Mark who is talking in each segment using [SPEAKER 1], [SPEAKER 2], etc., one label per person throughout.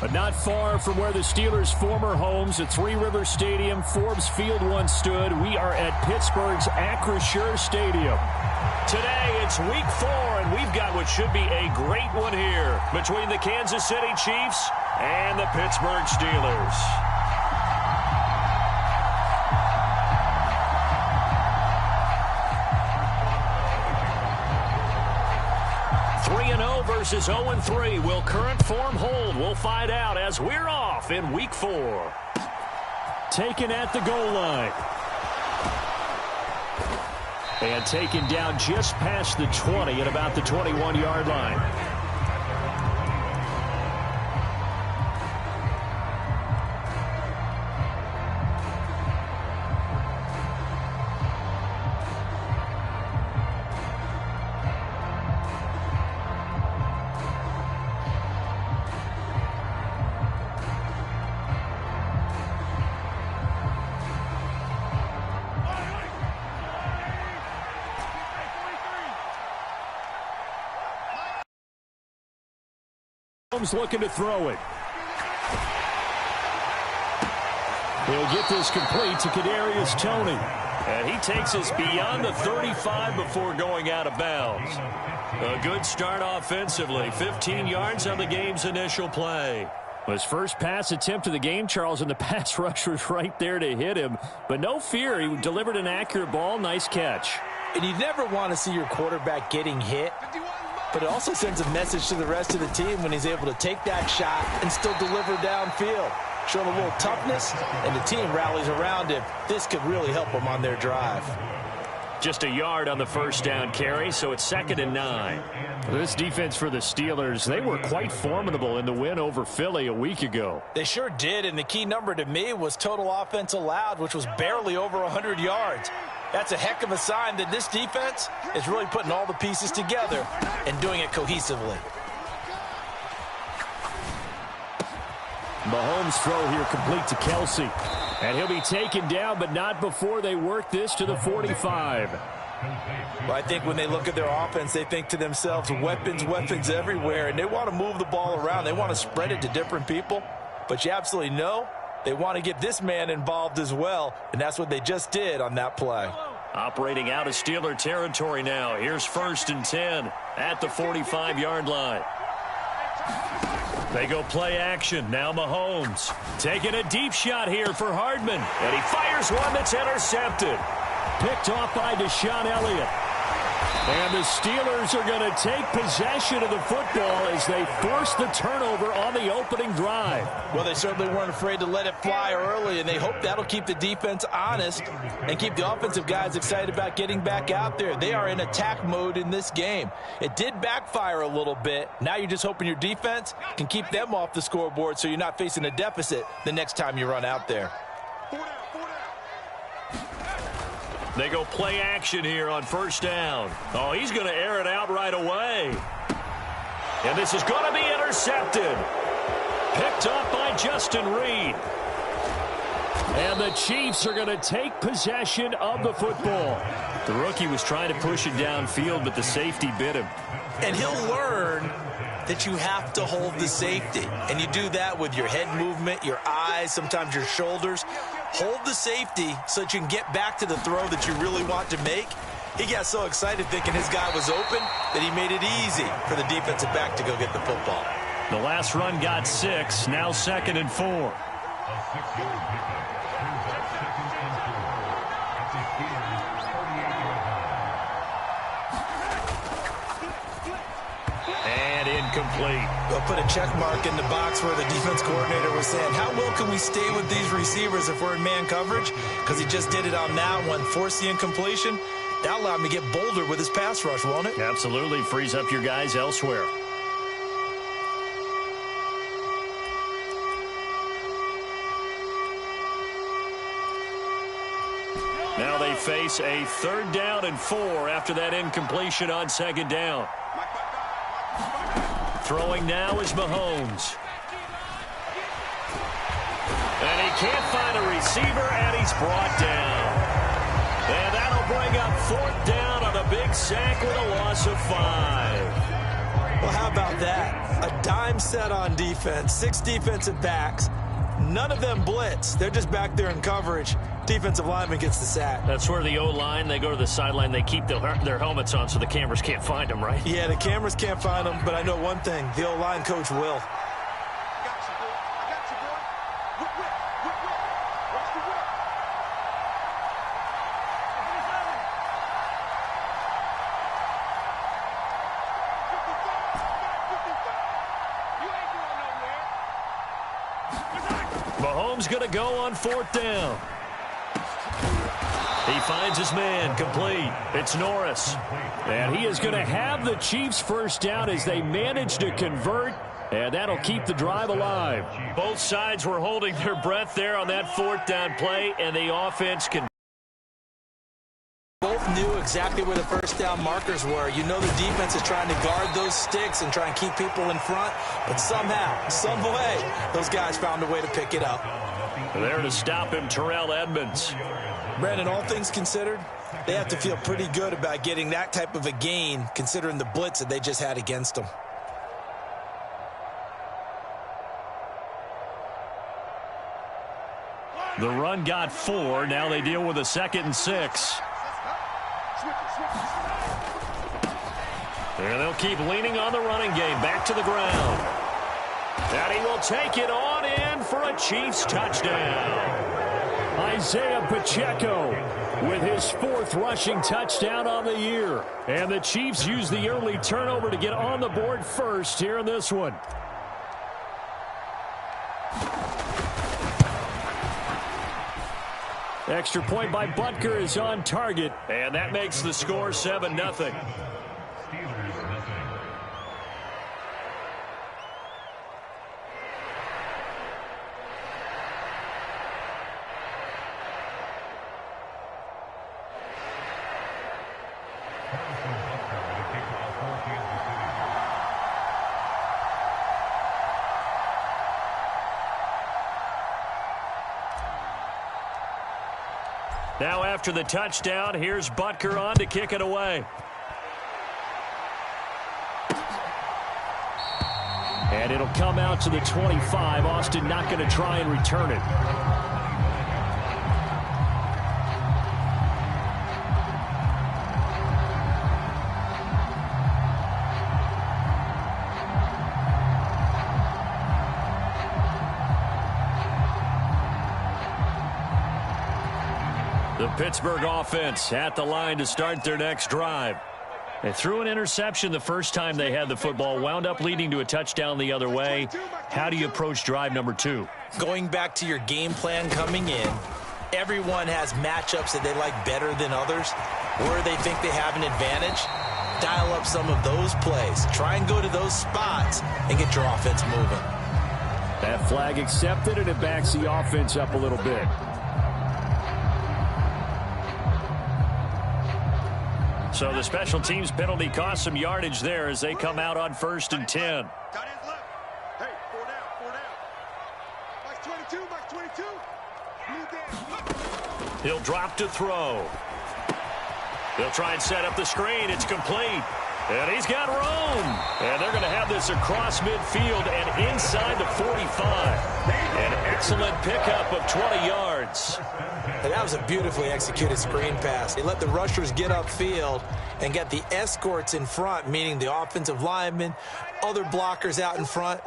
[SPEAKER 1] But not far from where the Steelers' former homes at Three Rivers Stadium, Forbes Field once stood, we are at Pittsburgh's Acrisure Stadium. Today, it's Week 4, and we've got what should be a great one here between the Kansas City Chiefs and the Pittsburgh Steelers. 3-0 versus 0-3. Will current form hold? We'll find out as we're off in Week 4. Taken at the goal line. And taken down just past the 20 at about the 21-yard line. Looking to throw it. He'll get this complete to Kadarius Toney. And he takes us beyond the 35 before going out of bounds. A good start offensively. 15 yards on the game's initial play. His first pass attempt of the game, Charles, and the pass rush was right there to hit him. But no fear, he delivered an accurate ball. Nice catch.
[SPEAKER 2] And you never want to see your quarterback getting hit. But it also sends a message to the rest of the team when he's able to take that shot and still deliver downfield. Show him a little toughness, and the team rallies around him. This could really help them on their drive.
[SPEAKER 1] Just a yard on the first down carry, so it's 2nd and 9. This defense for the Steelers, they were quite formidable in the win over Philly a week ago.
[SPEAKER 2] They sure did, and the key number to me was total offense allowed, which was barely over 100 yards. That's a heck of a sign that this defense is really putting all the pieces together and doing it cohesively.
[SPEAKER 1] Mahomes' throw here complete to Kelsey. And he'll be taken down, but not before they work this to the 45.
[SPEAKER 2] Well, I think when they look at their offense, they think to themselves, weapons, weapons everywhere, and they want to move the ball around. They want to spread it to different people, but you absolutely know they want to get this man involved as well, and that's what they just did on that play.
[SPEAKER 1] Operating out of Steeler territory now. Here's 1st and 10 at the 45-yard line. They go play action. Now Mahomes taking a deep shot here for Hardman. And he fires one that's intercepted. Picked off by Deshaun Elliott. And the Steelers are going to take possession of the football as they force the turnover on the opening drive.
[SPEAKER 2] Well, they certainly weren't afraid to let it fly early, and they hope that'll keep the defense honest and keep the offensive guys excited about getting back out there. They are in attack mode in this game. It did backfire a little bit. Now you're just hoping your defense can keep them off the scoreboard so you're not facing a deficit the next time you run out there.
[SPEAKER 1] They go play action here on 1st down. Oh, he's going to air it out right away. And this is going to be intercepted. Picked up by Justin Reed. And the Chiefs are going to take possession of the football. The rookie was trying to push it downfield, but the safety bit him.
[SPEAKER 2] And he'll learn that you have to hold the safety. And you do that with your head movement, your eyes, sometimes your shoulders. Hold the safety so that you can get back to the throw that you really want to make. He got so excited thinking his guy was open that he made it easy for the defensive back to go get the football.
[SPEAKER 1] The last run got 6, now 2nd and 4. Incomplete.
[SPEAKER 2] They'll put a check mark in the box where the defense coordinator was saying, how well can we stay with these receivers if we're in man coverage? Because he just did it on that one, forced the incompletion. That allowed him to get bolder with his pass rush, won't it?
[SPEAKER 1] Absolutely. Frees up your guys elsewhere. Now they face a 3rd down and 4 after that incompletion on 2nd down. Throwing now is Mahomes. And he can't find a receiver, and he's brought down. And that'll bring up 4th down on a big sack with a loss of 5.
[SPEAKER 2] Well, how about that? A dime set on defense, 6 defensive backs. None of them blitz. They're just back there in coverage. Defensive lineman gets the sack.
[SPEAKER 1] That's where the O-line, they go to the sideline, they keep their helmets on so the cameras can't find them, right?
[SPEAKER 2] Yeah, the cameras can't find them, but I know one thing. The O-line coach will.
[SPEAKER 1] Mahomes going to go on 4th down. He finds his man, complete. It's Norris. And he is going to have the Chiefs' first down as they manage to convert, and that'll keep the drive alive. Both sides were holding their breath there on that 4th down play, and the offense can.
[SPEAKER 2] Both knew exactly where the first down markers were. You know the defense is trying to guard those sticks and try and keep people in front, but somehow, some way, those guys found a way to pick it up.
[SPEAKER 1] There to stop him, Terrell Edmunds.
[SPEAKER 2] Brandon, all things considered, they have to feel pretty good about getting that type of a gain considering the blitz that they just had against them.
[SPEAKER 1] The run got 4. Now they deal with a 2nd and 6. And they'll keep leaning on the running game. Back to the ground. And he will take it on in for a Chiefs touchdown. Isaiah Pacheco with his 4th rushing touchdown on the year. And the Chiefs use the early turnover to get on the board first here in this one. Extra point by Butker is on target, and that makes the score 7-0. Now after the touchdown, here's Butker on to kick it away. And it'll come out to the 25. Austin not going to try and return it. The Pittsburgh offense at the line to start their next drive. They threw an interception the first time they had the football, wound up leading to a touchdown the other way. How do you approach drive number 2?
[SPEAKER 2] Going back to your game plan coming in, everyone has matchups that they like better than others, where they think they have an advantage. Dial up some of those plays. Try and go to those spots and get your offense moving.
[SPEAKER 1] That flag accepted, and it backs the offense up a little bit. So the special teams penalty cost some yardage there as they come out on 1st and 10.
[SPEAKER 3] Hey, 4 down, 4 down. Box 22, box 22.
[SPEAKER 1] He'll drop to throw. They'll try and set up the screen. It's complete. And he's got room. And they're going to have this across midfield and inside the 45. An excellent pickup of 20 yards.
[SPEAKER 2] And that was a beautifully executed screen pass. They let the rushers get upfield and get the escorts in front, meaning the offensive linemen, other blockers out in front,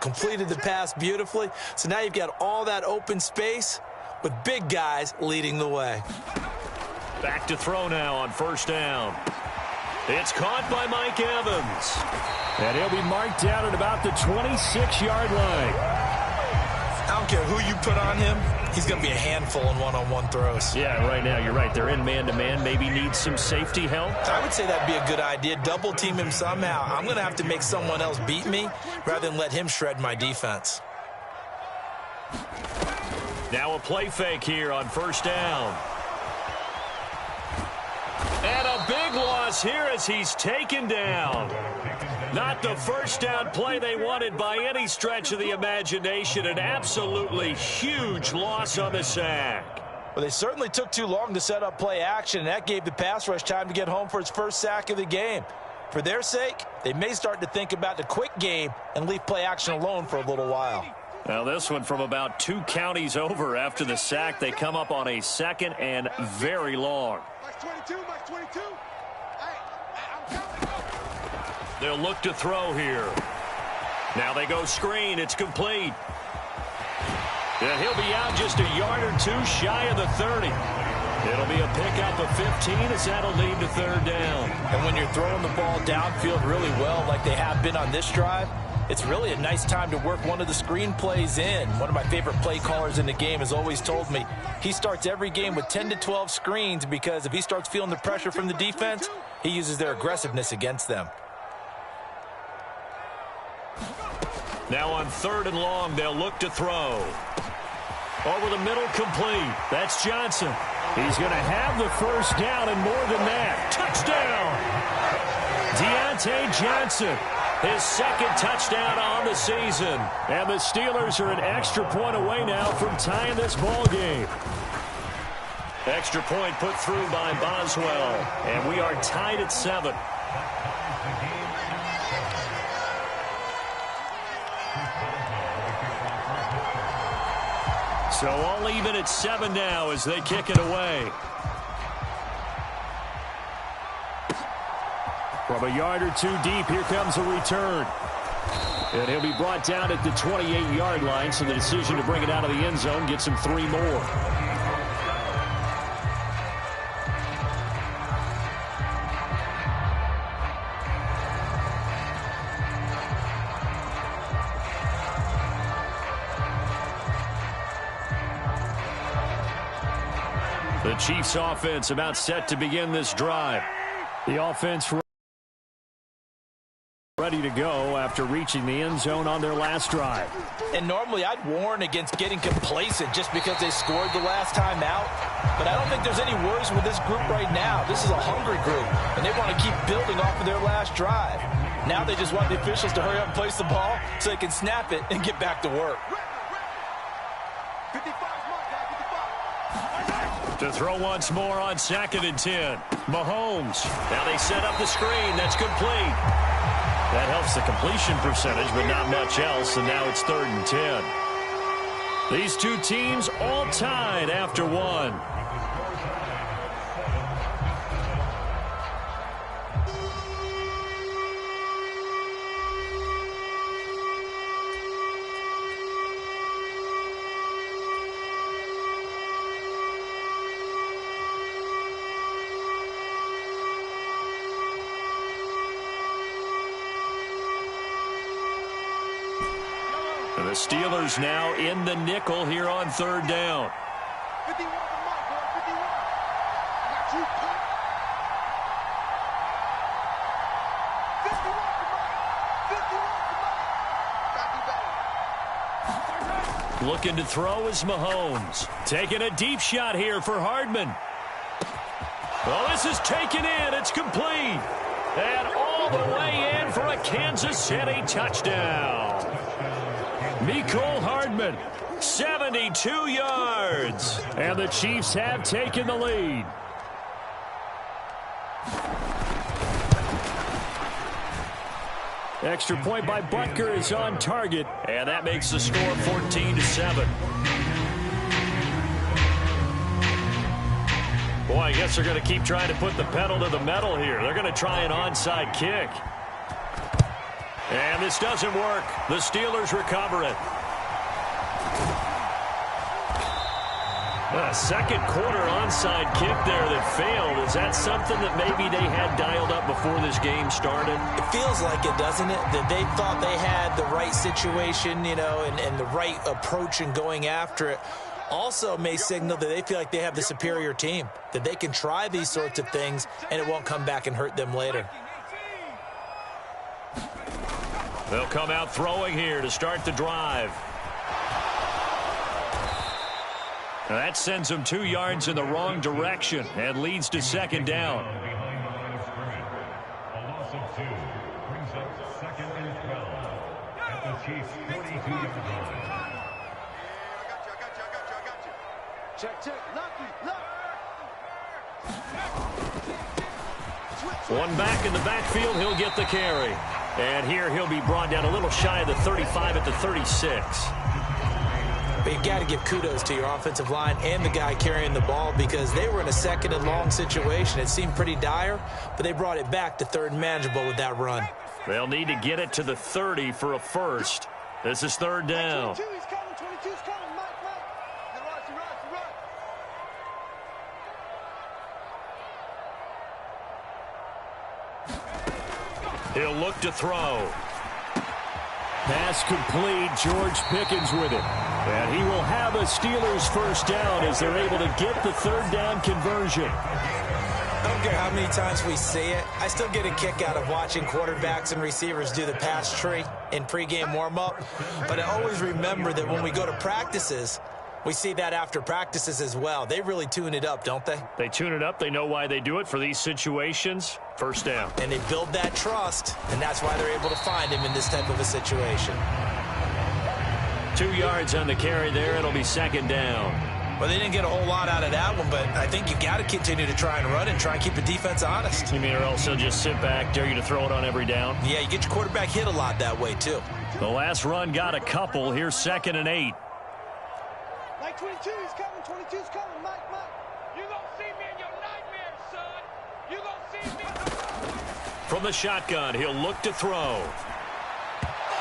[SPEAKER 2] completed the pass beautifully. So now you've got all that open space with big guys leading the way.
[SPEAKER 1] Back to throw now on 1st down. It's caught by Mike Evans. And he'll be marked down at about the 26-yard line.
[SPEAKER 2] I don't care who you put on him. He's going to be a handful in one-on-one throws.
[SPEAKER 1] Yeah, right now, you're right. They're in man-to-man. Maybe needs some safety help.
[SPEAKER 2] I would say that'd be a good idea. Double team him somehow. I'm going to have to make someone else beat me rather than let him shred my defense.
[SPEAKER 1] Now a play fake here on 1st down. And a big loss here as he's taken down. Not the first down play they wanted by any stretch of the imagination. An absolutely huge loss on the sack.
[SPEAKER 2] Well, they certainly took too long to set up play action, and that gave the pass rush time to get home for its first sack of the game. For their sake, they may start to think about the quick game and leave play action alone for a little while.
[SPEAKER 1] Now this one from about 2 counties over after the sack. They come up on a 2nd and very long. They'll look to throw here. Now they go screen. It's complete. And he'll be out just a yard or 2 shy of the 30. It'll be a pickup of 15 as that'll lead to 3rd down.
[SPEAKER 2] And when you're throwing the ball downfield really well like they have been on this drive, it's really a nice time to work one of the screen plays in. One of my favorite play callers in the game has always told me he starts every game with 10 to 12 screens because if he starts feeling the pressure from the defense, he uses their aggressiveness against them.
[SPEAKER 1] Now on 3rd and long, they'll look to throw. Over the middle, complete. That's Johnson. He's going to have the 1st down and more than that. Touchdown! Deontay Johnson, his 2nd touchdown on the season. And the Steelers are an extra point away now from tying this ball game. Extra point put through by Boswell. And we are tied at 7. So all even at 7 now as they kick it away. From a yard or 2 deep, here comes a return. And he'll be brought down at the 28-yard line, so the decision to bring it out of the end zone gets him 3 more. The Chiefs offense about set to begin this drive. The offense ready to go after reaching the end zone on their last drive.
[SPEAKER 2] And normally I'd warn against getting complacent just because they scored the last time out. But I don't think there's any worries with this group right now. This is a hungry group, and they want to keep building off of their last drive. Now they just want the officials to hurry up and place the ball so they can snap it and get back to work.
[SPEAKER 1] To throw once more on 2nd and 10. Mahomes. Now they set up the screen. That's complete. That helps the completion percentage, but not much else, and now it's 3rd and 10. These 2 teams all tied after 1. The Steelers now in the nickel here on 3rd down.
[SPEAKER 3] 51 for Mike, boy, 51. I got 2 points. 51 for Mike. 51 for Mike. Got to do better.
[SPEAKER 1] Looking to throw is Mahomes. Taking a deep shot here for Hardman. Well, this is taken in. It's complete. And all the way in for a Kansas City touchdown. Mecole Hardman, 72 yards. And the Chiefs have taken the lead. Extra point by Butker is on target. And that makes the score 14-7. Boy, I guess they're going to keep trying to put the pedal to the metal here. They're going to try an onside kick. And this doesn't work. The Steelers recover it. A 2nd quarter onside kick there that failed. Is that something that maybe they had dialed up before this game started?
[SPEAKER 2] It feels like it, doesn't it? That they thought they had the right situation, you know, and the right approach in going after it. Also may signal that they feel like they have the superior team, that they can try these sorts of things and it won't come back and hurt them later.
[SPEAKER 1] They'll come out throwing here to start the drive. Now that sends them 2 yards in the wrong direction and leads to 2nd down.
[SPEAKER 4] A loss of 2 brings up 2nd and 12 at the Chiefs' 42-yard line.
[SPEAKER 3] Check, check. Lucky, lucky.
[SPEAKER 1] One back in the backfield, he'll get the carry. And here he'll be brought down a little shy of the 35 at the 36.
[SPEAKER 2] But you got to give kudos to your offensive line and the guy carrying the ball because they were in a second and long situation. It seemed pretty dire, but they brought it back to third and manageable with that run.
[SPEAKER 1] They'll need to get it to the 30 for a first. This is third down.
[SPEAKER 3] 22's coming, 22's coming, Mike. You run.
[SPEAKER 1] He'll look to throw. Pass complete. George Pickens with it. And he will have a Steelers first down as they're able to get the third down conversion.
[SPEAKER 2] I don't care how many times we see it. I still get a kick out of watching quarterbacks and receivers do the pass tree in pregame warm-up. But I always remember that when we go to practices, we see that after practices as well. They really tune it up, don't they?
[SPEAKER 1] They tune it up. They know why they do it for these situations. First down.
[SPEAKER 2] And they build that trust, and that's why they're able to find him in this type of a situation.
[SPEAKER 1] 2 yards on the carry there. It'll be second down.
[SPEAKER 2] Well, they didn't get a whole lot out of that one, but I think you got to continue to try and run and try and keep the defense honest.
[SPEAKER 1] You mean or else they'll just sit back, dare you to throw it on every down?
[SPEAKER 2] Yeah, you get your quarterback hit a lot that way, too.
[SPEAKER 1] The last run got a couple. Here's 2nd and 8.
[SPEAKER 3] Mike, 22, he's coming, 22's coming, Mike.
[SPEAKER 5] You gonna see me in your nightmares, son. You gonna see me.
[SPEAKER 1] From the shotgun, he'll look to throw.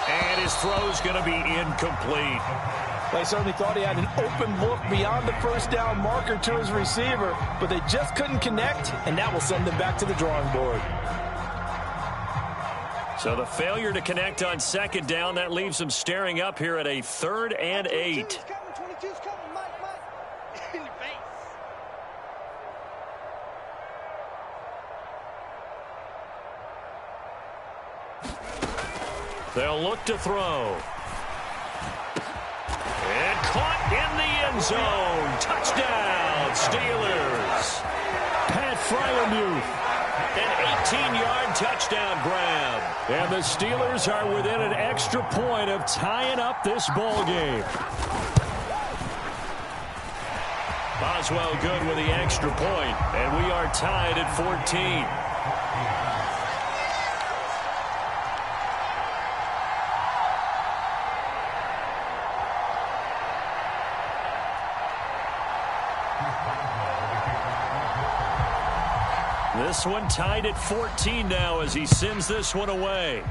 [SPEAKER 1] And his throw's going to be incomplete.
[SPEAKER 6] They certainly thought he had an open look beyond the first down marker to his receiver, but they just couldn't connect, and that will send them back to the drawing board.
[SPEAKER 1] So the failure to connect on second down, that leaves them staring up here at a 3rd and 8.
[SPEAKER 3] 22's coming, Mike. In the face.
[SPEAKER 1] They'll look to throw. And caught in the end zone. Touchdown, Steelers. Pat Freiermuth. An 18-yard touchdown grab. And the Steelers are within an extra point of tying up this ball game. Boswell good with the extra point, and we are tied at 14. This one tied at 14 now as he sends this one away.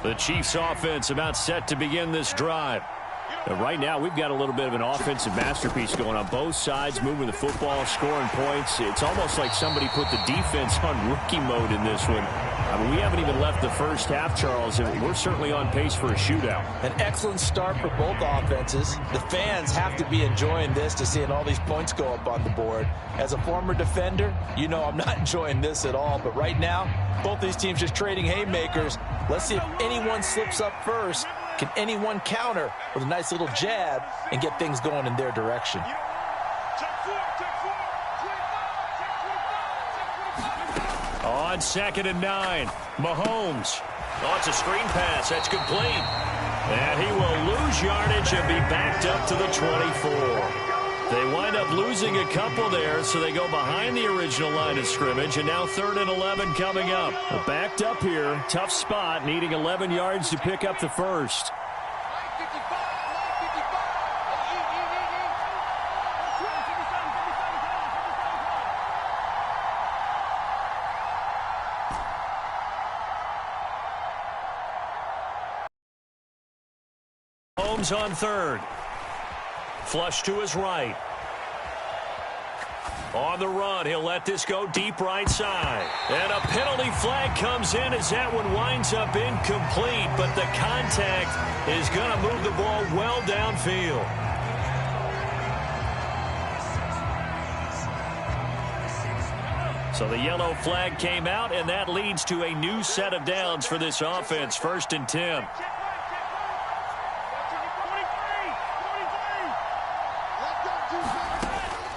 [SPEAKER 1] The Chiefs offense about set to begin this drive. Right now, we've got a little bit of an offensive masterpiece going on both sides, moving the football, scoring points. It's almost like somebody put the defense on rookie mode in this one. I mean, we haven't even left the first half, Charles, and we're certainly on pace for a shootout.
[SPEAKER 2] An excellent start for both offenses. The fans have to be enjoying this to seeing all these points go up on the board. As a former defender, you know I'm not enjoying this at all. But right now, both these teams just trading haymakers. Let's see if anyone slips up first. Can anyone counter with a nice little jab and get things going in their direction?
[SPEAKER 1] On 2nd and 9, Mahomes. Oh, it's a screen pass. That's complete. And he will lose yardage and be backed up to the 24. They wind up losing a couple there, so they go behind the original line of scrimmage, and now 3rd and 11 coming up. Backed up here, tough spot, needing 11 yards to pick up the first. Holmes on 3rd. Flush to his right. On the run, he'll let this go deep right side. And a penalty flag comes in as that one winds up incomplete, but the contact is going to move the ball well downfield. So the yellow flag came out, and that leads to a new set of downs for this offense. 1st and 10.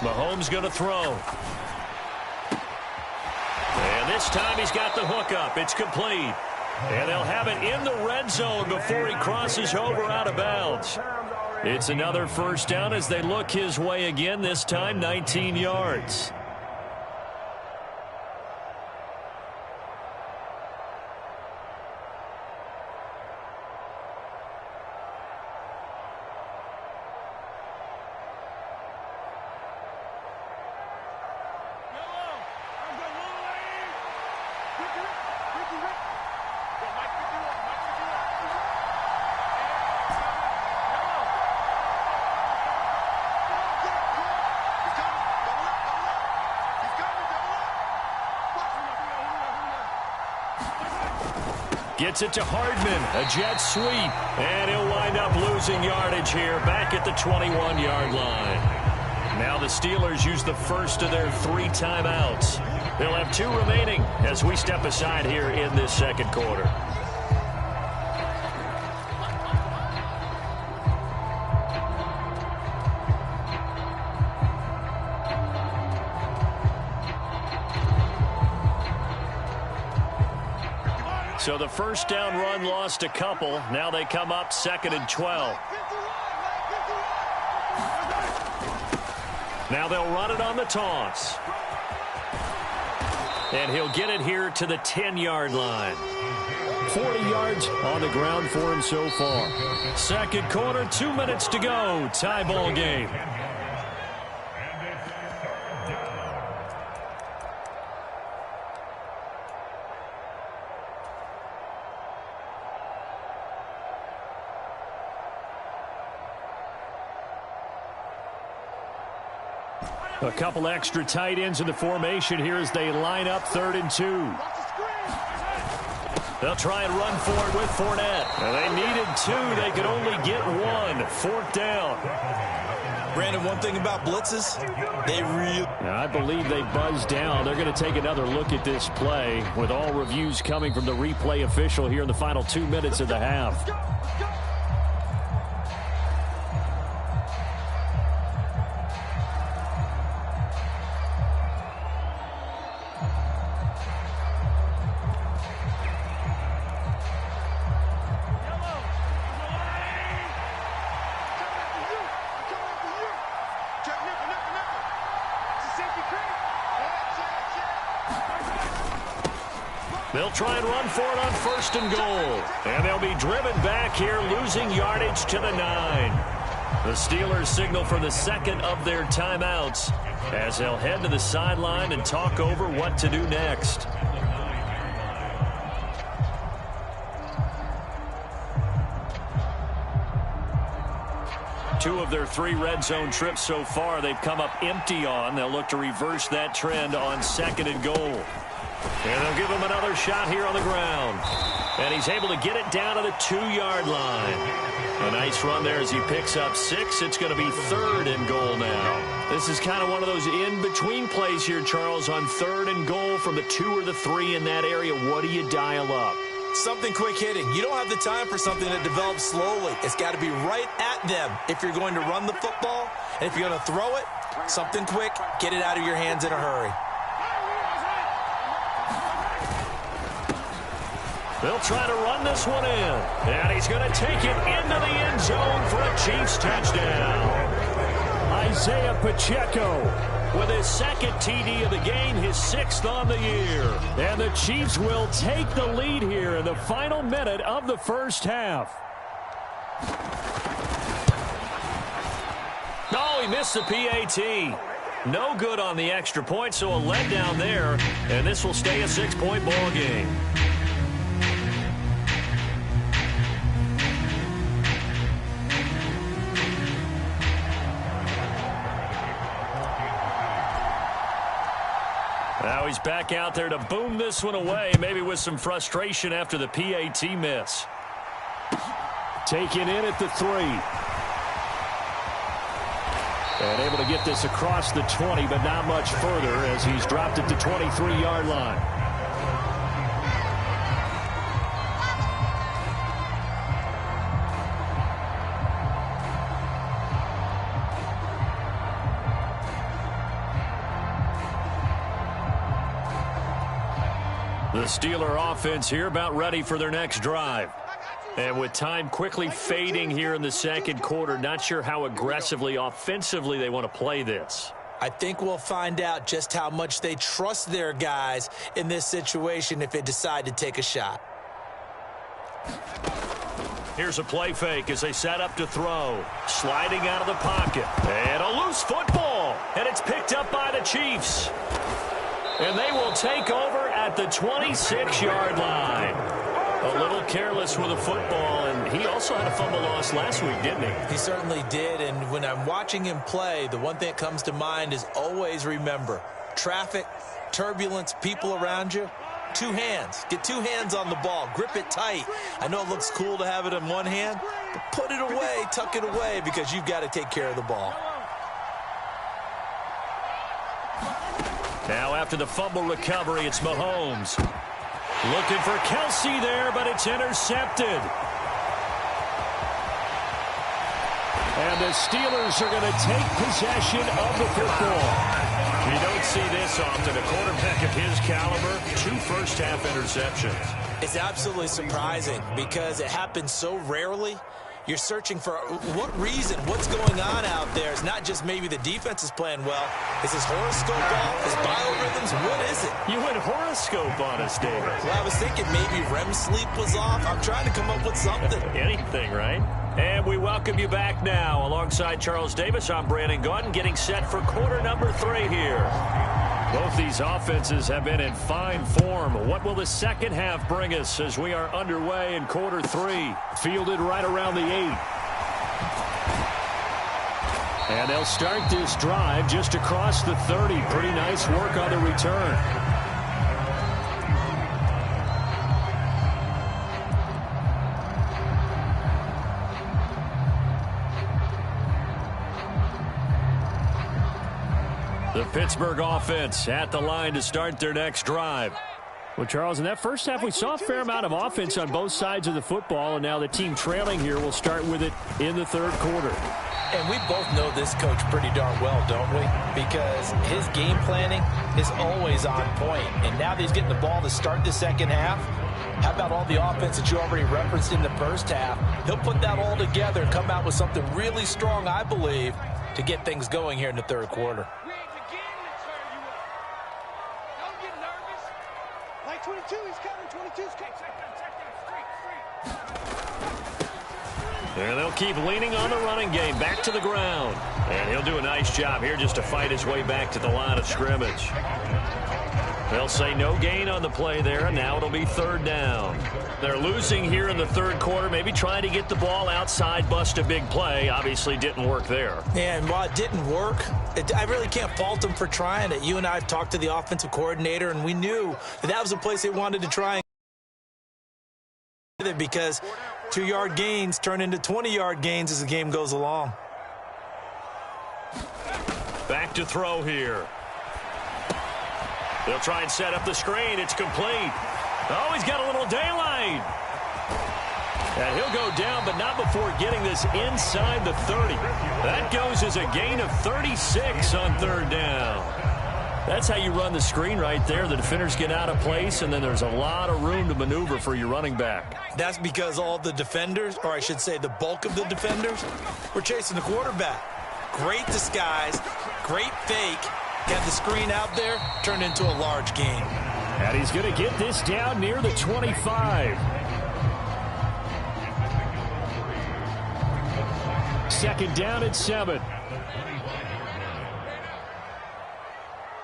[SPEAKER 1] Mahomes going to throw. And this time he's got the hook up. It's complete. And they'll have it in the red zone before he crosses over out of bounds. It's another first down as they look his way again, this time 19 yards. Gets it to Hardman, a jet sweep, and he'll wind up losing yardage here back at the 21-yard line. Now the Steelers use the first of their 3 timeouts. They'll have 2 remaining as we step aside here in this second quarter. So the first down run lost a couple. Now they come up 2nd and 12. Now they'll run it on the toss. And he'll get it here to the 10-yard line. 40 yards on the ground for him so far. Second quarter, 2 minutes to go. Tie ball game. A couple extra tight ends in the formation here as they line up 3rd and 2. They'll try and run for it with Fournette. And they needed 2. They could only get 1. 4th down.
[SPEAKER 2] Brandon, one thing about blitzes, they really...
[SPEAKER 1] Now, I believe they buzzed down. They're going to take another look at this play with all reviews coming from the replay official here in the final 2 minutes of the half. They'll try and run for it on 1st and goal. And they'll be driven back here, losing yardage to the 9. The Steelers signal for the 2nd of their timeouts as they'll head to the sideline and talk over what to do next. Two of their 3 red zone trips so far they've come up empty on. They'll look to reverse that trend on 2nd and goal. And they'll give him another shot here on the ground. And he's able to get it down to the 2-yard line. A nice run there as he picks up 6. It's going to be 3rd and goal now. This is kind of one of those in-between plays here, Charles, on 3rd and goal from the 2 or the 3 in that area. What do you dial up?
[SPEAKER 2] Something quick hitting. You don't have the time for something that develops slowly. It's got to be right at them if you're going to run the football. And if you're going to throw it, something quick, get it out of your hands in a hurry.
[SPEAKER 1] They'll try to run this one in. And he's going to take it into the end zone for a Chiefs touchdown. Isaiah Pacheco with his 2nd TD of the game, his 6th on the year. And the Chiefs will take the lead here in the final minute of the first half. Oh, he missed the PAT. No good on the extra point, so a letdown there. And this will stay a 6-point ball game. Now he's back out there to boom this one away, maybe with some frustration after the PAT miss. Taken in at the 3. And able to get this across the 20, but not much further as he's dropped it to 23-yard line. The Steeler offense here about ready for their next drive. And with time quickly fading here in the second quarter, not sure how aggressively, offensively they want to play this.
[SPEAKER 2] I think we'll find out just how much they trust their guys in this situation if they decide to take a shot.
[SPEAKER 1] Here's a play fake as they set up to throw. Sliding out of the pocket. And a loose football. And it's picked up by the Chiefs. And they will take over at the 26-yard line. A little careless with the football, and he also had a fumble loss last week, didn't he?
[SPEAKER 2] He certainly did, and when I'm watching him play, the one thing that comes to mind is always remember, traffic, turbulence, people around you, two hands. Get two hands on the ball. Grip it tight. I know it looks cool to have it in one hand, but put it away, tuck it away, because you've got to take care of the ball.
[SPEAKER 1] Now after the fumble recovery, it's Mahomes. Looking for Kelsey there, but it's intercepted. And the Steelers are going to take possession of the football. You don't see this often. A quarterback of his caliber, 2 first-half interceptions.
[SPEAKER 2] It's absolutely surprising because it happens so rarely. You're searching for what reason, what's going on out there. It's not just maybe the defense is playing well. Is his horoscope off? His biorhythms? What is it?
[SPEAKER 1] You went horoscope on us, David.
[SPEAKER 2] Well, I was thinking maybe REM sleep was off. I'm trying to come up with something.
[SPEAKER 1] Anything, right? And we welcome you back now. Alongside Charles Davis, I'm Brandon Gaudin, getting set for quarter number 3 here. Both these offenses have been in fine form. What will the second half bring us as we are underway in quarter 3? Fielded right around the 8. And they'll start this drive just across the 30. Pretty nice work on the return. The Pittsburgh offense at the line to start their next drive. Well, Charles, in that first half, we saw a fair amount of offense on both sides of the football, and now the team trailing here will start with it in the third quarter.
[SPEAKER 6] And we both know this coach pretty darn well, don't we? Because his game planning is always on point. And now that he's getting the ball to start the second half, how about all the offense that you already referenced in the first half? He'll put that all together and come out with something really strong, I believe, to get things going here in the third quarter.
[SPEAKER 5] We ain't beginning to turn you up. Don't get nervous.
[SPEAKER 3] Like 22, he's coming. 22's coming.
[SPEAKER 5] Check down, straight.
[SPEAKER 1] And they'll keep leaning on the running game back to the ground. And he'll do a nice job here just to fight his way back to the line of scrimmage. They'll say no gain on the play there, and now it'll be third down. They're losing here in the third quarter, maybe trying to get the ball outside, bust a big play. Obviously didn't work there.
[SPEAKER 2] And while it didn't work, I really can't fault them for trying it. You and I have talked to the offensive coordinator, and we knew that was a place they wanted to try it because 2-yard gains turn into 20-yard gains as the game goes along.
[SPEAKER 1] Back to throw here. They'll try and set up the screen. It's complete. Oh, he's got a little daylight. And he'll go down, but not before getting this inside the 30. That goes as a gain of 36 on third down. That's how you run the screen right there. The defenders get out of place, and then there's a lot of room to maneuver for your running back.
[SPEAKER 2] That's because all the defenders, or I should say the bulk of the defenders, were chasing the quarterback. Great disguise, great fake. Got the screen out there, turned into a large gain.
[SPEAKER 1] And he's going to get this down near the 25. Second down at 7.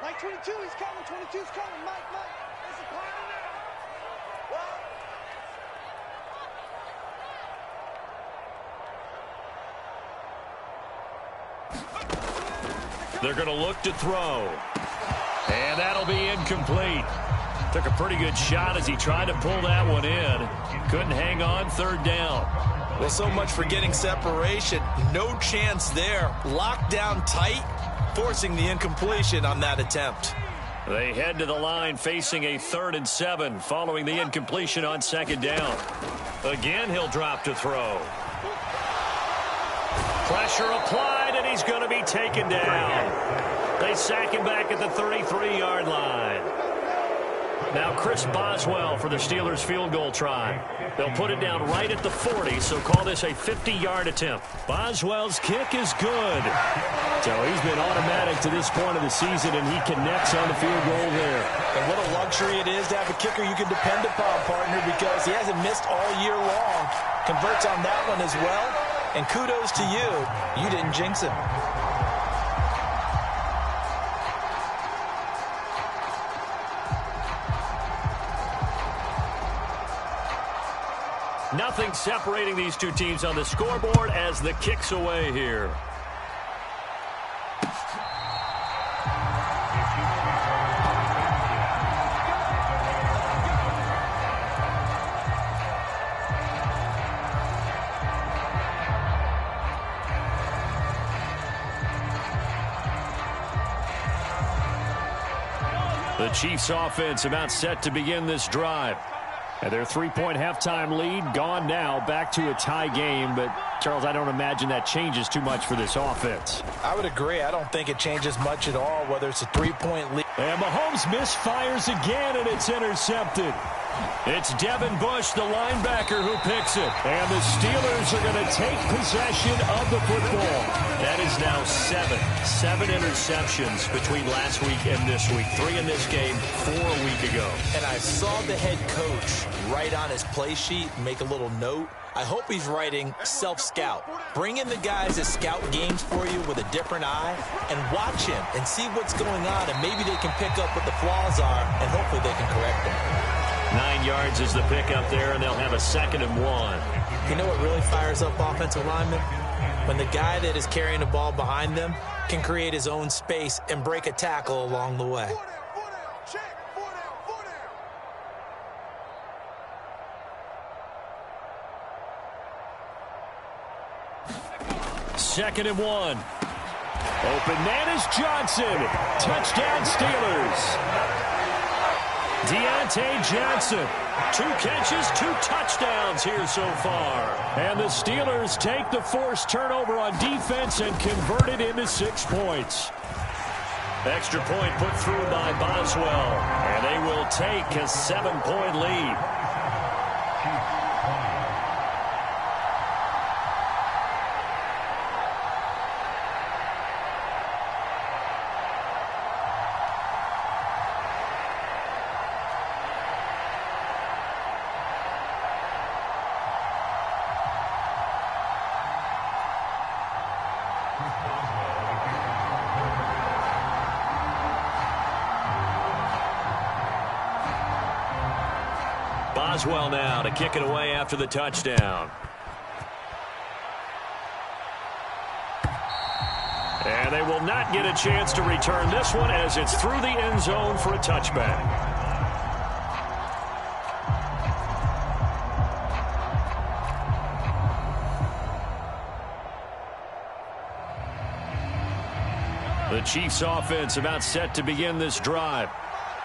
[SPEAKER 3] Like 22, he's coming. 22's coming. Mike. It's a corner now.
[SPEAKER 1] They're going to look to throw. And that'll be incomplete. Took a pretty good shot as he tried to pull that one in. Couldn't hang on. Third down.
[SPEAKER 2] Well, so much for getting separation. No chance there. Locked down tight, forcing the incompletion on that attempt.
[SPEAKER 1] They head to the line facing a 3rd and 7 following the incompletion on second down. Again, he'll drop to throw. Pressure applied, and he's going to be taken down. They sack him back at the 33-yard line. Now Chris Boswell for the Steelers field goal try. They'll put it down right at the 40, so call this a 50-yard attempt. Boswell's kick is good. So he's been automatic to this point of the season, and he connects on the field goal there.
[SPEAKER 6] And what a luxury it is to have a kicker you can depend upon, partner, because he hasn't missed all year long. Converts on that one as well. And kudos to you. You didn't jinx him.
[SPEAKER 1] Nothing separating these two teams on the scoreboard as the kick's away here. The Chiefs offense about set to begin this drive. And their 3-point halftime lead gone now, back to a tie game. But, Charles, I don't imagine that changes too much for this offense.
[SPEAKER 6] I would agree. I don't think it changes much at all, whether it's a 3-point lead.
[SPEAKER 1] And Mahomes misfires again, and it's intercepted. It's Devin Bush, the linebacker, who picks it. And the Steelers are going to take possession of the football. That is now 7 interceptions between last week and this week. 3 in this game, 4 a week ago.
[SPEAKER 6] And I saw the head coach write on his play sheet, make a little note. I hope he's writing self-scout. Bring in the guys that scout games for you with a different eye and watch him and see what's going on, and maybe they can pick up what the flaws are, and hopefully they can correct them.
[SPEAKER 1] 9 yards is the pickup there, and they'll have a 2nd and 1.
[SPEAKER 6] You know what really fires up offensive linemen? When the guy that is carrying the ball behind them can create his own space and break a tackle along the way.
[SPEAKER 1] 2nd and 1. Open man is Johnson. Touchdown Steelers. Deontay Johnson. 2 catches, 2 touchdowns here so far. And the Steelers take the forced turnover on defense and convert it into 6 points. Extra point put through by Boswell. And they will take a 7-point lead. Boswell now to kick it away after the touchdown. And they will not get a chance to return this one as it's through the end zone for a touchback. The Chiefs offense about set to begin this drive.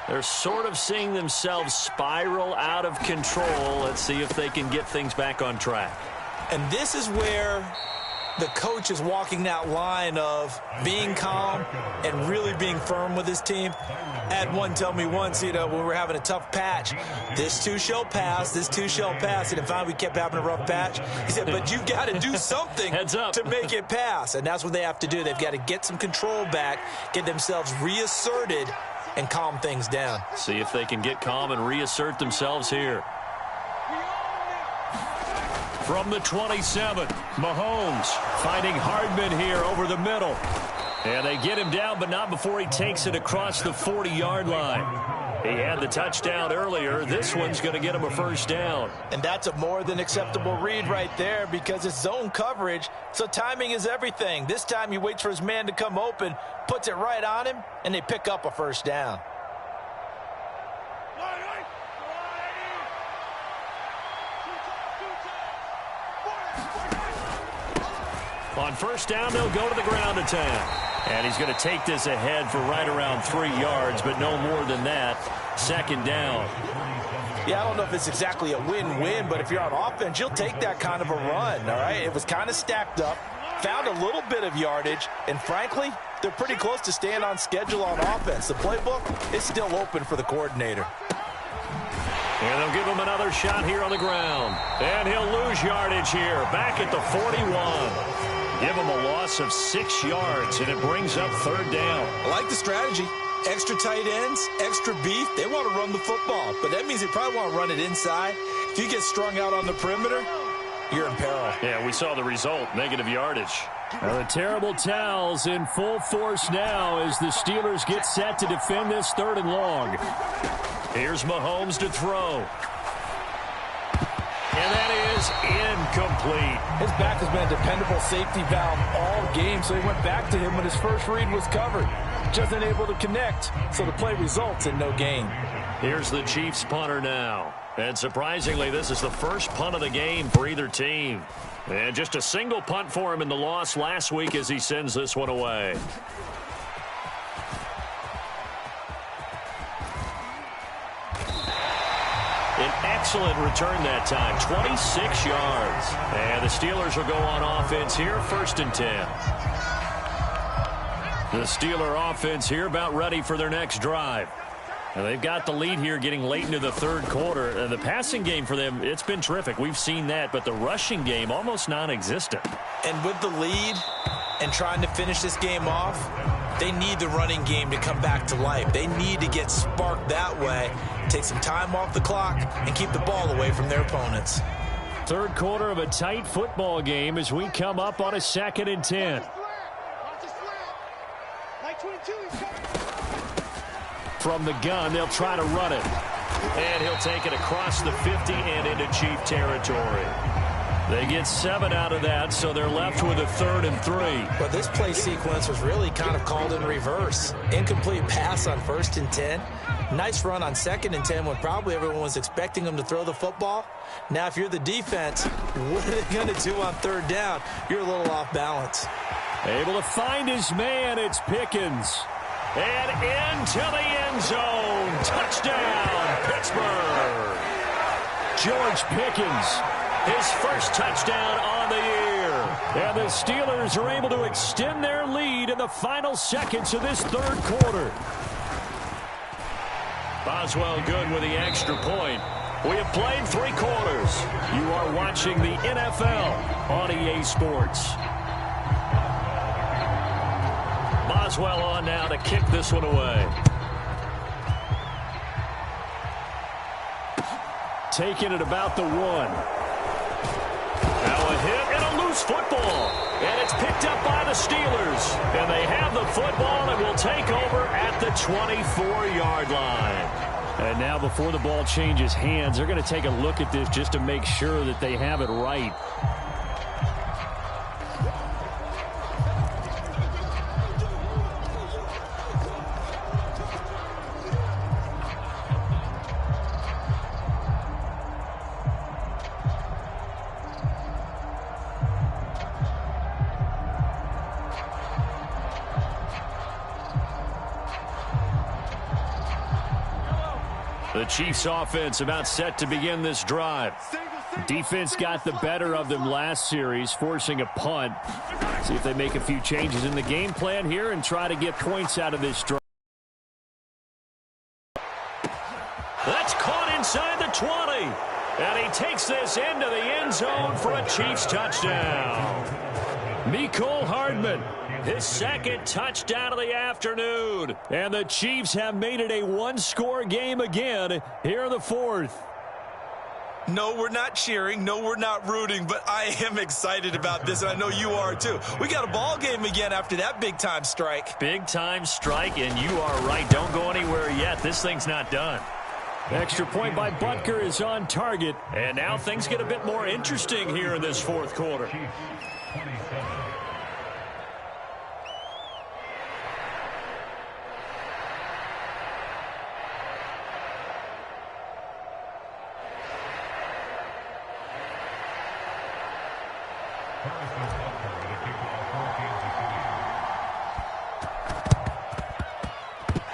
[SPEAKER 1] They're sort of seeing themselves spiral out of control. Let's see if they can get things back on track.
[SPEAKER 6] And this is where the coach is walking that line of being calm and really being firm with his team. I had one tell me once, when we were having a tough patch, this too shall pass, this too shall pass. And finally we kept having a rough patch. He said, but you've got to do something to make it pass. And that's what they have to do. They've got to get some control back, get themselves reasserted, and calm things down.
[SPEAKER 1] See if they can get calm and reassert themselves here. From the 27, Mahomes finding Hardman here over the middle. And they get him down, but not before he takes it across the 40-yard line. He had the touchdown earlier. This one's going to get him a first down.
[SPEAKER 6] And that's a more than acceptable read right there because it's zone coverage, so timing is everything. This time he waits for his man to come open, puts it right on him, and they pick up a first down.
[SPEAKER 1] On first down, they'll go to the ground attack. And he's going to take this ahead for right around 3 yards, but no more than that. 2nd down.
[SPEAKER 6] Yeah, I don't know if it's exactly a win-win, but if you're on offense, you'll take that kind of a run, all right? It was kind of stacked up, found a little bit of yardage, and frankly, they're pretty close to staying on schedule on offense. The playbook is still open for the coordinator.
[SPEAKER 1] And they'll give him another shot here on the ground. And he'll lose yardage here, back at the 41. Give him a loss of 6 yards, and it brings up third down.
[SPEAKER 2] I like the strategy. Extra tight ends, extra beef. They want to run the football, but that means they probably want to run it inside. If you get strung out on the perimeter, you're in peril.
[SPEAKER 1] Yeah, we saw the result, negative yardage. Now the terrible towels in full force now as the Steelers get set to defend this 3rd and long. Here's Mahomes to throw. And that is incomplete.
[SPEAKER 6] His back has been a dependable safety valve all game, so he went back to him when his first read was covered. Just unable to connect, so the play results in no gain.
[SPEAKER 1] Here's the Chiefs punter now. And surprisingly, this is the first punt of the game for either team. And just a single punt for him in the loss last week as he sends this one away. An excellent return that time, 26 yards. And the Steelers will go on offense here, 1st and 10. The Steeler offense here about ready for their next drive. Now they've got the lead here getting late into the 3rd quarter. The passing game for them, it's been terrific. We've seen that, but the rushing game almost non-existent.
[SPEAKER 2] And with the lead and trying to finish this game off, they need the running game to come back to life. They need to get sparked that way, take some time off the clock, and keep the ball away from their opponents.
[SPEAKER 1] 3rd quarter of a tight football game as we come up on a 2nd and 10. From the gun, they'll try to run it. And he'll take it across the 50 and into Chief territory. They get 7 out of that, so they're left with a 3rd and 3.
[SPEAKER 2] But this play sequence was really kind of called in reverse. Incomplete pass on 1st and 10. Nice run on 2nd and 10 when probably everyone was expecting them to throw the football. Now, if you're the defense, what are they going to do on 3rd down? You're a little off balance.
[SPEAKER 1] Able to find his man. It's Pickens. And into the end zone. Touchdown, Pittsburgh. George Pickens, his first touchdown on the year. And the Steelers are able to extend their lead in the final seconds of this 3rd quarter. Boswell good with the extra point. We have played 3 quarters. You are watching the NFL on EA Sports. Boswell on now to kick this one away. Taking it about the 1. Now a hit and a loose football. And it's picked up by the Steelers. And they have the football and will take over at the 24-yard line. And now before the ball changes hands, they're going to take a look at this just to make sure that they have it right. The Chiefs offense about set to begin this drive. Defense got the better of them last series, forcing a punt. See if they make a few changes in the game plan here and try to get points out of this drive. That's caught inside the 20. And he takes this into the end zone for a Chiefs touchdown. Mecole Hardman, his 2nd touchdown of the afternoon. And the Chiefs have made it a 1-score game again here in the 4th.
[SPEAKER 2] No, we're not cheering. No, we're not rooting. But I am excited about this, and I know you are too. We got a ball game again after that big-time strike.
[SPEAKER 1] Big-time strike, and you are right. Don't go anywhere yet. This thing's not done. Extra point by Butker is on target. And now things get a bit more interesting here in this 4th quarter.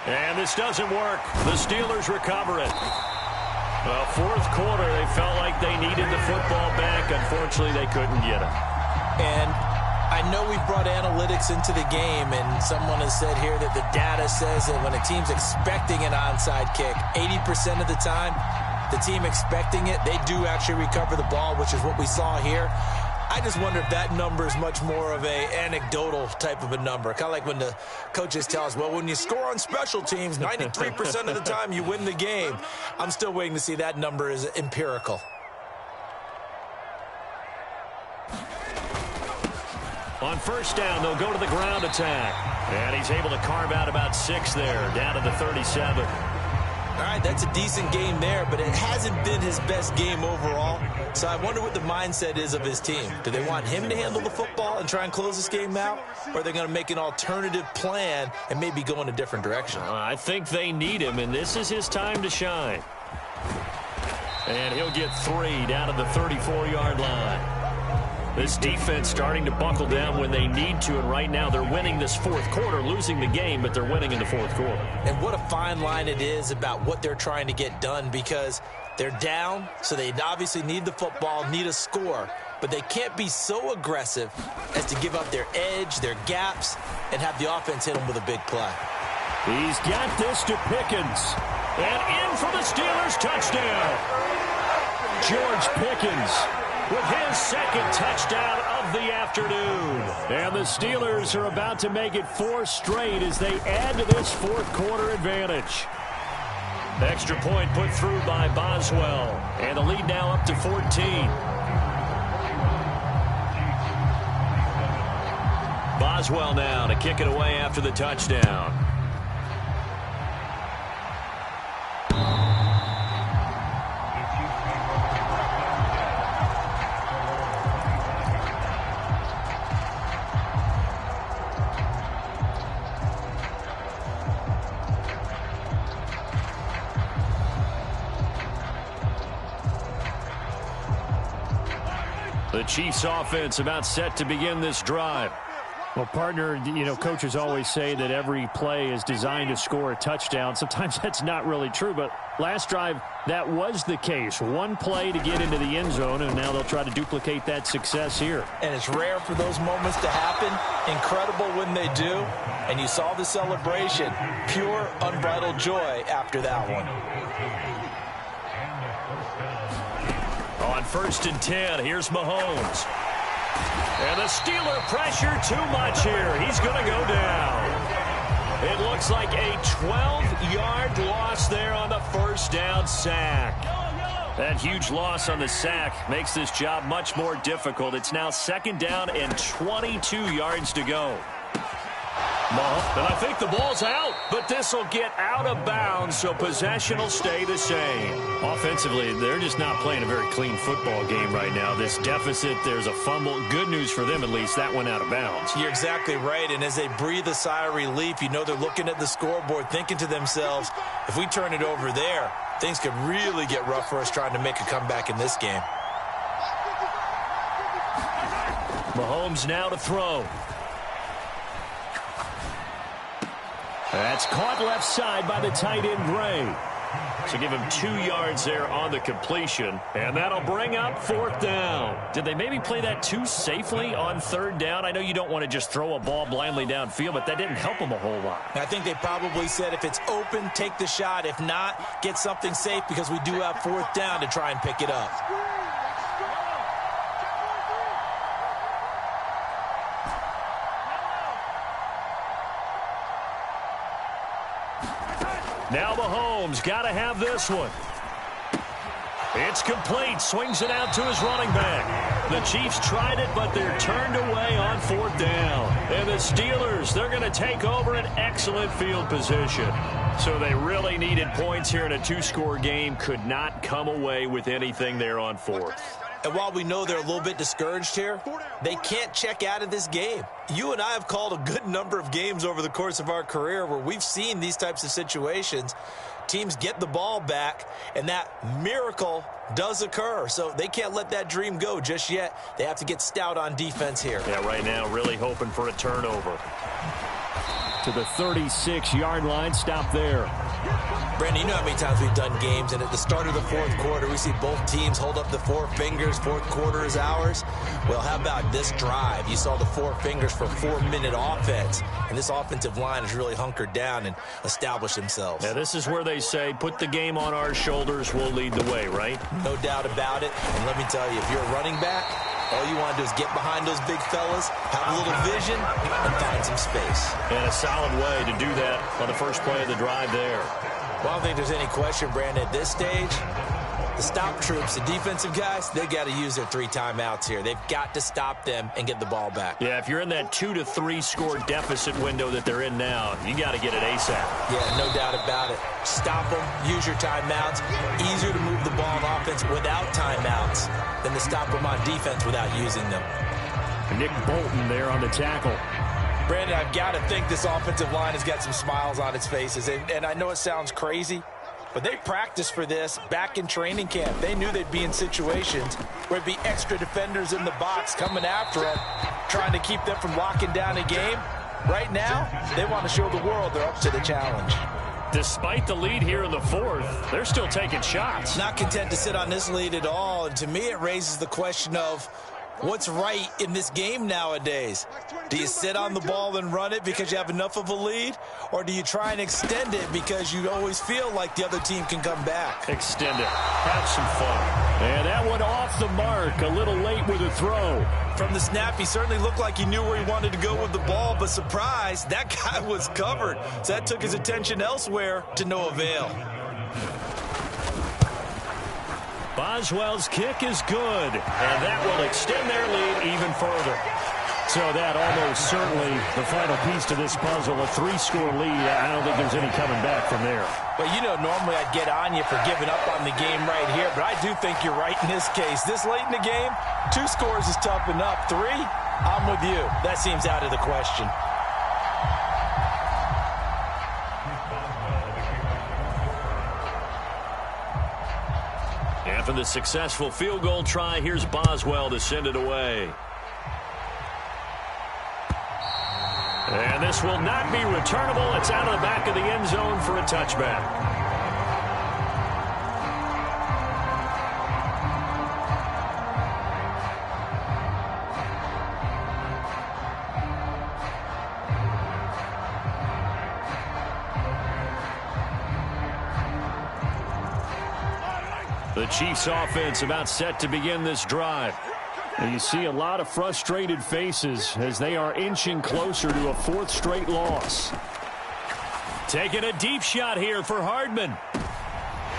[SPEAKER 1] And this doesn't work. The Steelers recover it. Well, 4th quarter, they felt like they needed the football back. Unfortunately, they couldn't get it.
[SPEAKER 2] And I know we've brought analytics into the game, and someone has said here that the data says that when a team's expecting an onside kick, 80% of the time, the team expecting it, they do actually recover the ball, which is what we saw here. I just wonder if that number is much more of a anecdotal type of a number. Kind of like when the coaches tell us, well, when you score on special teams, 93% of the time you win the game. I'm still waiting to see that number is empirical.
[SPEAKER 1] On first down, they'll go to the ground attack. And he's able to carve out about 6 there, down to the 37.
[SPEAKER 2] All right, that's a decent game there, but it hasn't been his best game overall. So I wonder what the mindset is of his team. Do they want him to handle the football and try and close this game out? Or are they going to make an alternative plan and maybe go in a different direction?
[SPEAKER 1] I think they need him, and this is his time to shine. And he'll get 3 down to the 34-yard line. This defense starting to buckle down when they need to, and right now they're winning this fourth quarter, losing the game, but they're winning in the fourth quarter.
[SPEAKER 2] And what a fine line it is about what they're trying to get done, because they're down, so they obviously need the football, need a score, but they can't be so aggressive as to give up their edge, their gaps, and have the offense hit them with a big play.
[SPEAKER 1] He's got this to Pickens, and in for the Steelers touchdown. George Pickens with his second touchdown of the afternoon. And the Steelers are about to make it 4 straight as they add to this fourth quarter advantage. Extra point put through by Boswell. And the lead now up to 14. Boswell now to kick it away after the touchdown. The Chiefs offense about set to begin this drive.
[SPEAKER 7] Well, partner, you know, coaches always say that every play is designed to score a touchdown. Sometimes that's not really true, but last drive, that was the case. One play to get into the end zone, and now they'll try to duplicate that success here.
[SPEAKER 2] And it's rare for those moments to happen. Incredible when they do. And you saw the celebration. Pure, unbridled joy after that one.
[SPEAKER 1] On 1st and 10, here's Mahomes. And the Steeler pressure too much here. He's going to go down. It looks like a 12-yard loss there on the first down sack. That huge loss on the sack makes this job much more difficult. It's now 2nd down and 22 yards to go. And I think the ball's out, but this will get out of bounds, so possession will stay the same. Offensively, they're just not playing a very clean football game right now. This deficit, there's a fumble. Good news for them, at least. That went out of bounds.
[SPEAKER 2] You're exactly right, and as they breathe a sigh of relief, you know they're looking at the scoreboard, thinking to themselves, if we turn it over there, things could really get rough for us trying to make a comeback in this game.
[SPEAKER 1] Mahomes now to throw. That's caught left side by the tight end, Gray. So give him 2 yards there on the completion, and that'll bring up 4th down. Did they maybe play that too safely on 3rd down? I know you don't want to just throw a ball blindly downfield, but that didn't help them a whole lot.
[SPEAKER 2] I think they probably said if it's open, take the shot. If not, get something safe because we do have 4th down to try and pick it up.
[SPEAKER 1] Now Mahomes got to have this one. It's complete. Swings it out to his running back. The Chiefs tried it, but they're turned away on 4th down. And the Steelers, they're going to take over an excellent field position. So they really needed points here in a 2-score game. Could not come away with anything there on 4th.
[SPEAKER 2] And while we know they're a little bit discouraged here, they can't check out of this game. You and I have called a good number of games over the course of our career where we've seen these types of situations. Teams get the ball back, and that miracle does occur. So they can't let that dream go just yet. They have to get stout on defense here.
[SPEAKER 1] Yeah, right now really hoping for a turnover.
[SPEAKER 7] To the 36-yard line, stop there.
[SPEAKER 2] Brandon, you know how many times we've done games, and at the start of the fourth quarter, we see both teams hold up the four fingers, fourth quarter is ours. Well, how about this drive? You saw the four fingers for 4-minute offense, and this offensive line has really hunkered down and established themselves.
[SPEAKER 1] Yeah, this is where they say, put the game on our shoulders, we'll lead the way, right?
[SPEAKER 2] No doubt about it, and let me tell you, if you're a running back, all you want to do is get behind those big fellas, have a little vision, and find some space.
[SPEAKER 1] And a solid way to do that on the first play of the drive there.
[SPEAKER 2] Well, I don't think there's any question, Brandon, at this stage, the stop troops, the defensive guys, they got to use their 3 timeouts here. They've got to stop them and get the ball back.
[SPEAKER 1] Yeah, if you're in that 2 to 3 score deficit window that they're in now, you got to get it ASAP.
[SPEAKER 2] Yeah, no doubt about it. Stop them, use your timeouts. Easier to move the ball on offense without timeouts than to stop them on defense without using them.
[SPEAKER 7] Nick Bolton there on the tackle.
[SPEAKER 6] Brandon, I've got to think this offensive line has got some smiles on its faces. And I know it sounds crazy, but they practiced for this back in training camp. They knew they'd be in situations where it'd be extra defenders in the box coming after them, trying to keep them from locking down a game. Right now, they want to show the world they're up to the challenge.
[SPEAKER 1] Despite the lead here in the fourth, they're still taking shots.
[SPEAKER 2] Not content to sit on this lead at all. And to me, it raises the question of what's right in this game nowadays. Do you sit on the ball and run it because you have enough of a lead? Or do you try and extend it because you always feel like the other team can come back?
[SPEAKER 1] Extend it. Have some fun.
[SPEAKER 7] And that one off the mark. A little late with a throw.
[SPEAKER 2] From the snap, he certainly looked like he knew where he wanted to go with the ball, but surprise, that guy was covered. So that took his attention elsewhere to no avail.
[SPEAKER 1] Boswell's kick is good, and that will extend their lead even further.
[SPEAKER 7] So that almost certainly the final piece to this puzzle, a 3-score lead. I don't think there's any coming back from there.
[SPEAKER 6] Well, you know, normally I'd get on you for giving up on the game right here, but I do think you're right in this case. This late in the game, 2 scores is tough enough. 3, I'm with you. That seems out of the question.
[SPEAKER 1] After the successful field goal try, here's Boswell to send it away. And this will not be returnable. It's out of the back of the end zone for a touchback. The Chiefs offense about set to begin this drive. And you see a lot of frustrated faces as they are inching closer to a 4th straight loss. Taking a deep shot here for Hardman.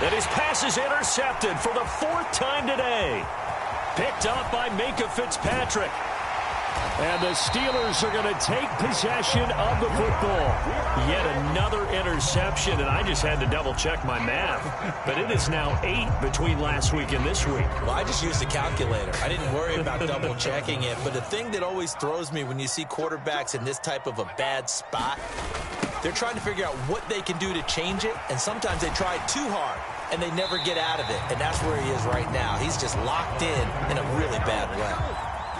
[SPEAKER 1] And his pass is intercepted for the 4th time today. Picked up by Minkah Fitzpatrick. And the Steelers are going to take possession of the football. Yet another interception, and I just had to double-check my math. But it is now 8 between last week and this week.
[SPEAKER 2] Well, I just used a calculator. I didn't worry about double-checking it. But the thing that always throws me when you see quarterbacks in this type of a bad spot, they're trying to figure out what they can do to change it, and sometimes they try too hard, and they never get out of it. And that's where he is right now. He's just locked in a really bad way.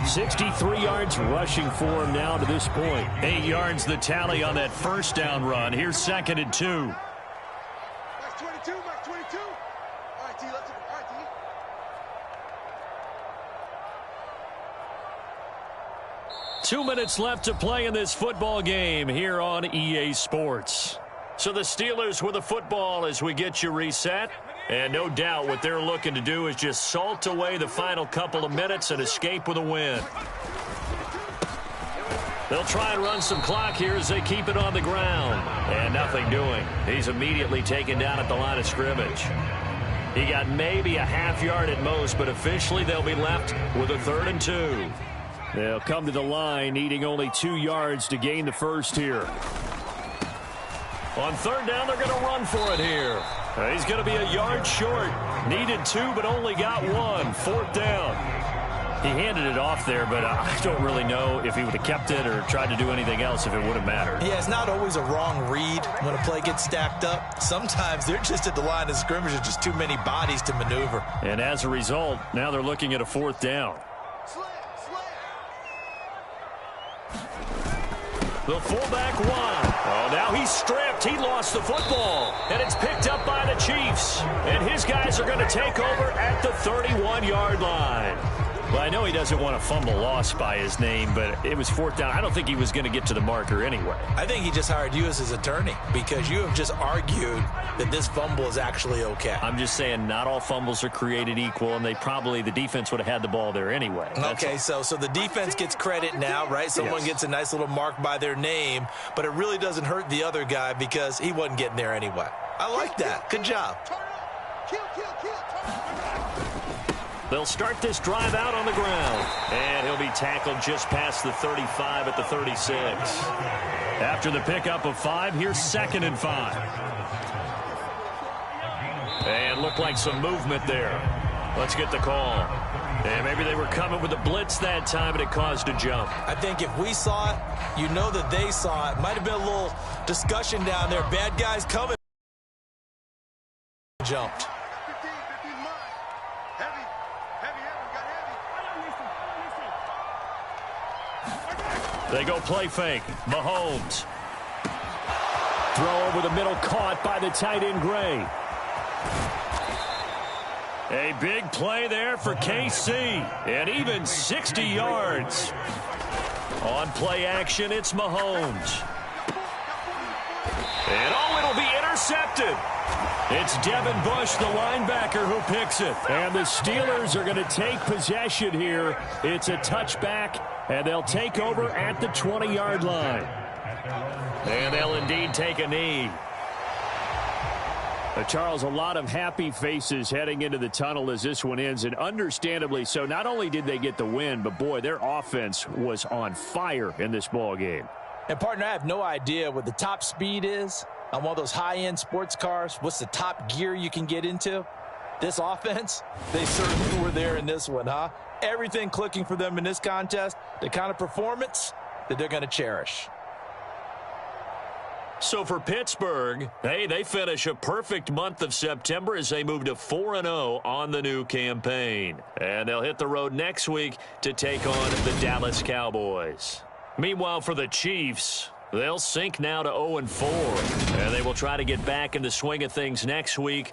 [SPEAKER 7] 63 yards rushing for him now to this point.
[SPEAKER 1] 8 yards the tally on that first down run. Here's 2nd and 2.
[SPEAKER 3] Max 22, Max 22. All right, T, let's go. All right, T.
[SPEAKER 1] 2 minutes left to play in this football game here on EA Sports. So the Steelers with the football as we get you reset. And no doubt what they're looking to do is just salt away the final couple of minutes and escape with a win. They'll try and run some clock here as they keep it on the ground. And nothing doing. He's immediately taken down at the line of scrimmage. He got maybe a half yard at most, but officially they'll be left with a 3rd and 2.
[SPEAKER 7] They'll come to the line needing only 2 yards to gain the first here.
[SPEAKER 1] On 3rd down, they're going to run for it here. He's going to be a yard short. Needed 2, but only got 1. 4th down. He handed it off there, but I don't really know if he would have kept it or tried to do anything else if it would have mattered.
[SPEAKER 2] Yeah, it's not always a wrong read when a play gets stacked up. Sometimes they're just at the line of scrimmage. There's just too many bodies to maneuver.
[SPEAKER 7] And as a result, now they're looking at a 4th down.
[SPEAKER 1] The fullback wide. Oh, now he's stripped. He lost the football. And it's picked up by the Chiefs. And his guys are going to take over at the 31-yard line. Well, I know he doesn't want a fumble lost by his name, but it was fourth down. I don't think he was going to get to the marker anyway.
[SPEAKER 2] I think he just hired you as his attorney because you have just argued that this fumble is actually okay.
[SPEAKER 1] I'm just saying not all fumbles are created equal, and the defense would have had the ball there anyway.
[SPEAKER 2] Okay, so the defense gets credit now, right? Someone gets a nice little mark by their name, but it really doesn't hurt the other guy because he wasn't getting there anyway. I like that. Good job.
[SPEAKER 1] They'll start this drive out on the ground. And he'll be tackled just past the 35 at the 36. After the pickup of 5, here's 2nd and 5. And looked like some movement there. Let's get the call. And maybe they were coming with a blitz that time, and it caused a jump.
[SPEAKER 2] I think if we saw it, you know that they saw it. Might have been a little discussion down there. Bad guys coming. Jumped.
[SPEAKER 1] They go play fake. Mahomes. Throw over the middle, caught by the tight end Gray. A big play there for KC. And even 60 yards. On play action, it's Mahomes. And it'll be intercepted. It's Devin Bush, the linebacker, who picks it. And the Steelers are going to take possession here. It's a touchback, and they'll take over at the 20-yard line. And they'll indeed take a knee. Charles, a lot of happy faces heading into the tunnel as this one ends, and understandably so. Not only did they get the win, but, boy, their offense was on fire in this ball game.
[SPEAKER 6] And, partner, I have no idea what the top speed is on one of those high-end sports cars. What's the top gear you can get into? This offense, they certainly were there in this one, huh? Everything clicking for them in this contest, the kind of performance that they're going to cherish.
[SPEAKER 1] So for Pittsburgh, they finish a perfect month of September as they move to 4-0 on the new campaign. And they'll hit the road next week to take on the Dallas Cowboys. Meanwhile, for the Chiefs, they'll sink now to 0-4, and they will try to get back in the swing of things next week